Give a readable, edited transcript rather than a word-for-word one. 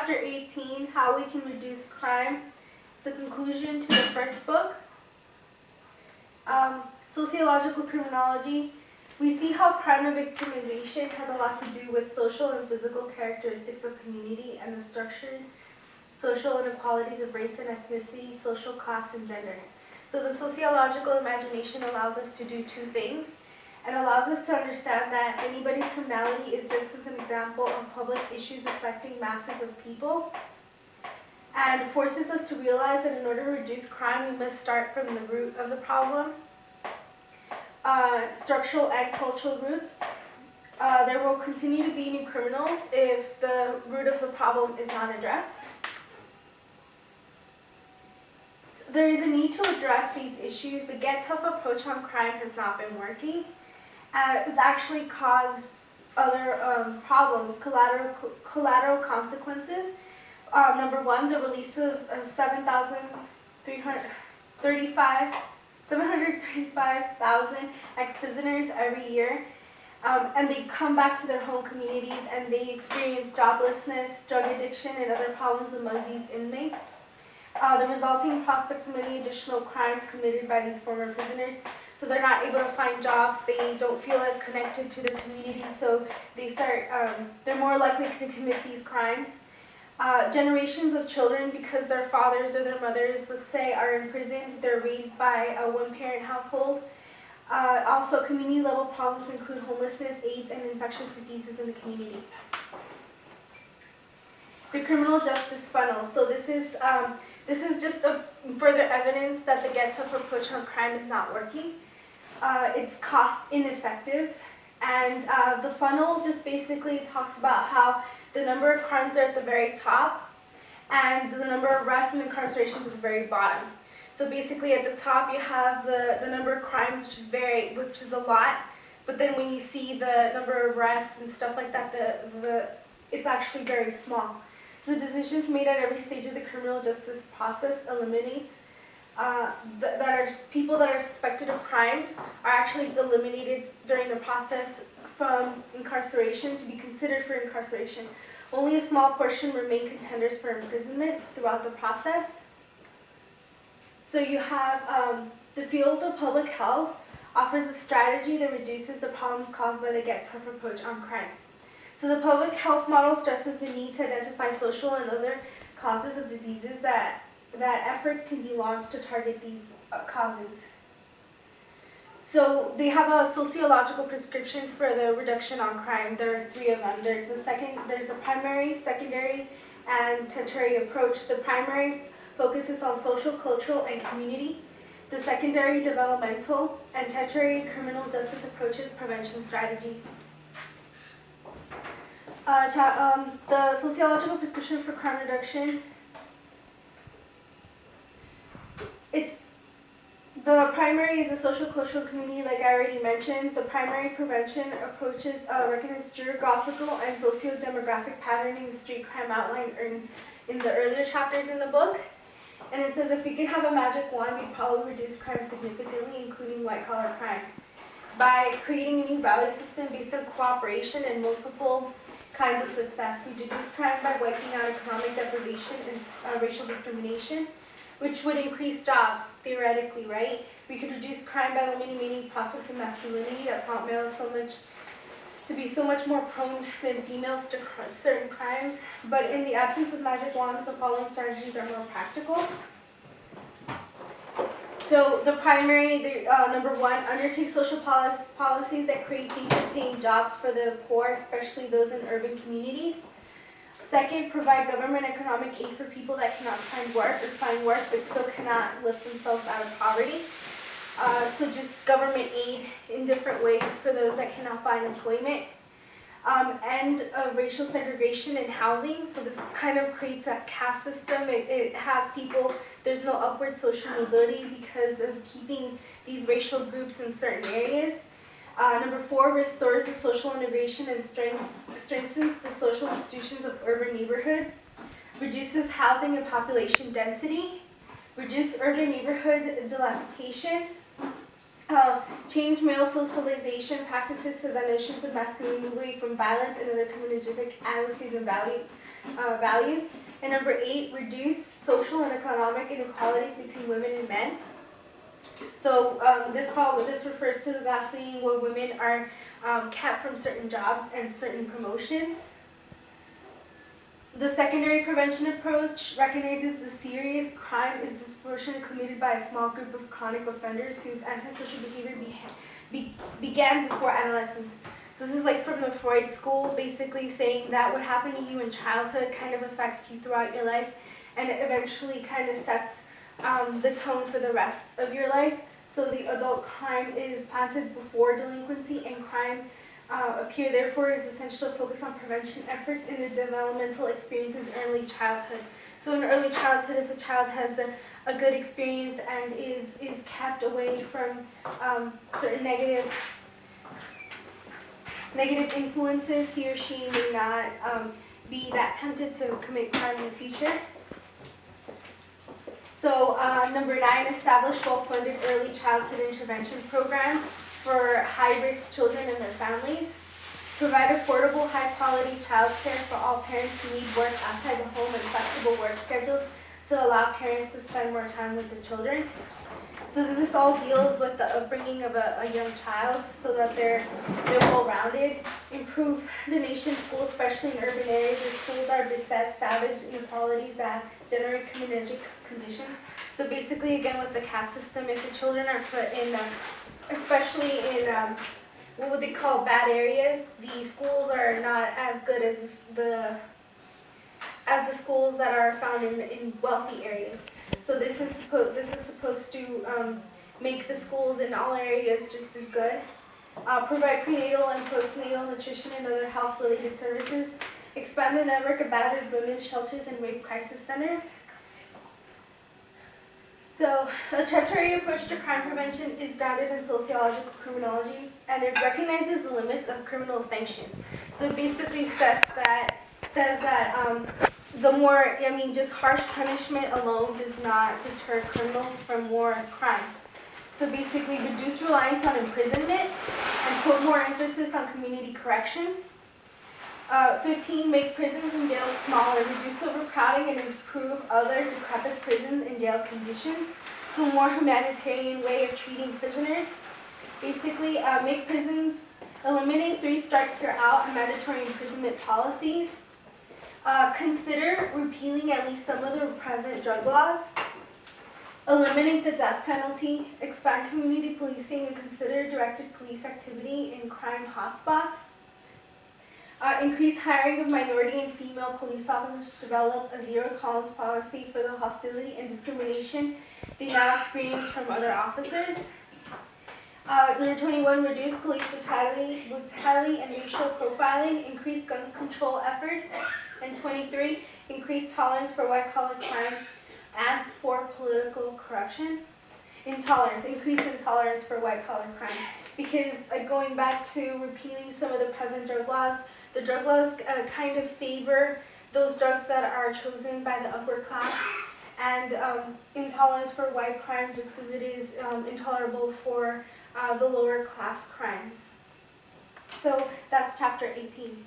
chapter 18, How We Can Reduce Crime, the conclusion to the first book. Sociological criminology. We see how crime and victimization has a lot to do with social and physical characteristics of community and the structured social inequalities of race and ethnicity, social class, and gender. So the sociological imagination allows us to do two things, and allows us to understand that anybody's criminality is just as an example of public issues affecting masses of people, and forces us to realize that in order to reduce crime, we must start from the root of the problem. Structural and cultural roots. There will continue to be new criminals if the root of the problem is not addressed. There is a need to address these issues. The get tough approach on crime has not been working. It's actually caused other problems, collateral consequences. Number one, the release of 735,000 ex-prisoners every year, and they come back to their home communities and they experience joblessness, drug addiction, and other problems among these inmates. The resulting prospects of many additional crimes committed by these former prisoners. So they're not able to find jobs, they don't feel as connected to their community, so they start, they're more likely to commit these crimes. Generations of children, because their fathers or their mothers, let's say, are in prison, they're raised by a one-parent household. Also, community-level problems include homelessness, AIDS, and infectious diseases in the community. The criminal justice funnel. So this is just a further evidence that the get tough approach on crime is not working. It's cost ineffective, and the funnel just basically talks about how the number of crimes are at the very top and the number of arrests and incarcerations at the very bottom. So basically at the top you have the number of crimes, which is a lot, but then when you see the number of arrests and stuff like that, it's actually very small. So the decisions made at every stage of the criminal justice process eliminates people that are suspected of crimes are actually eliminated during the process from incarceration to be considered for incarceration. Only a small portion remain contenders for imprisonment throughout the process. So you have the field of public health offers a strategy that reduces the problems caused by the get tough approach on crime. So the public health model stresses the need to identify social and other causes of diseases that efforts can be launched to target these causes. So they have a sociological prescription for the reduction on crime. There are three of them. There's a primary, secondary, and tertiary approach. The primary focuses on social, cultural, and community. The secondary, developmental, and tertiary criminal justice approaches prevention strategies. The sociological prescription for crime reduction. The primary is the social, cultural, community, like I already mentioned. The primary prevention approaches recognize geographical and socio-demographic patterning of street crime outlined in the earlier chapters in the book. And it says if we could have a magic wand, we'd probably reduce crime significantly, including white-collar crime. By creating a new value system based on cooperation and multiple kinds of success, we reduce crime by wiping out economic deprivation and racial discrimination, which would increase jobs, theoretically, right? We could reduce crime by eliminating prospects of masculinity that prompt males to be so much more prone than females to certain crimes. But in the absence of magic wands, the following strategies are more practical. So the primary, number one, undertake social policies that create decent paying jobs for the poor, especially those in urban communities. Second, provide government economic aid for people that cannot find work but still cannot lift themselves out of poverty. So just government aid in different ways for those that cannot find employment. End of racial segregation in housing. So this kind of creates a caste system. It has people, there's no upward social mobility because of keeping these racial groups in certain areas. Number four, restores the social integration and strengthens the social institutions of urban neighborhood. Reduces housing and population density. Reduce urban neighborhood dilapidation. Change male socialization practices so that notions of masculinity move away from violence and other community attitudes and values. And number 8, reduce social and economic inequalities between women and men. So this refers to the vastly where women are kept from certain jobs and certain promotions. The secondary prevention approach recognizes the serious crime is disproportionately committed by a small group of chronic offenders whose antisocial behavior began before adolescence. So this is like from the Freud school, basically saying that what happened to you in childhood kind of affects you throughout your life, and it eventually kind of sets the tone for the rest of your life. So the adult crime is planted before delinquency, and crime appear therefore is essential to focus on prevention efforts in the developmental experiences in early childhood. So in early childhood, if a child has a good experience and is kept away from certain negative influences, he or she may not be that tempted to commit crime in the future. So number 9, establish well-funded early childhood intervention programs for high-risk children and their families. Provide affordable, high-quality child care for all parents who need work outside the home and flexible work schedules to allow parents to spend more time with the children. So this all deals with the upbringing of a young child so that they're well-rounded. Improve the nation's schools, especially in urban areas where schools are beset savage inequalities that generate community conditions. So basically, again, with the caste system, if the children are put in, especially in what would they call bad areas, the schools are not as good as the schools that are found in wealthy areas. So this is supposed to make the schools in all areas just as good. Provide prenatal and postnatal nutrition and other health-related services. Expand the network of battered women's shelters and rape crisis centers. So, a tertiary approach to crime prevention is grounded in sociological criminology, and it recognizes the limits of criminal sanction. So it basically says that the more, just harsh punishment alone does not deter criminals from more crime. So basically, reduce reliance on imprisonment and put more emphasis on community corrections. 15, make prisons and jails smaller, reduce overcrowding, and improve other decrepit prisons and jail conditions. So a more humanitarian way of treating prisoners. Basically, make prisons, eliminate 3 strikes you're out and mandatory imprisonment policies. Consider repealing at least some of the present drug laws. Eliminate the death penalty, expand community policing, and consider directed police activity in crime hotspots. Increase hiring of minority and female police officers to develop a zero-tolerance policy for the hostility and discrimination they now experience from other officers. Number 21, reduce police brutality and racial profiling, increase gun control efforts. And 23, increase tolerance for white-collar crime and for political corruption. Increase intolerance for white-collar crime. Because going back to repealing some of the present drug laws, the drug laws kind of favor those drugs that are chosen by the upper class, and intolerance for white crime just as it is intolerable for the lower class crimes. So that's chapter 18.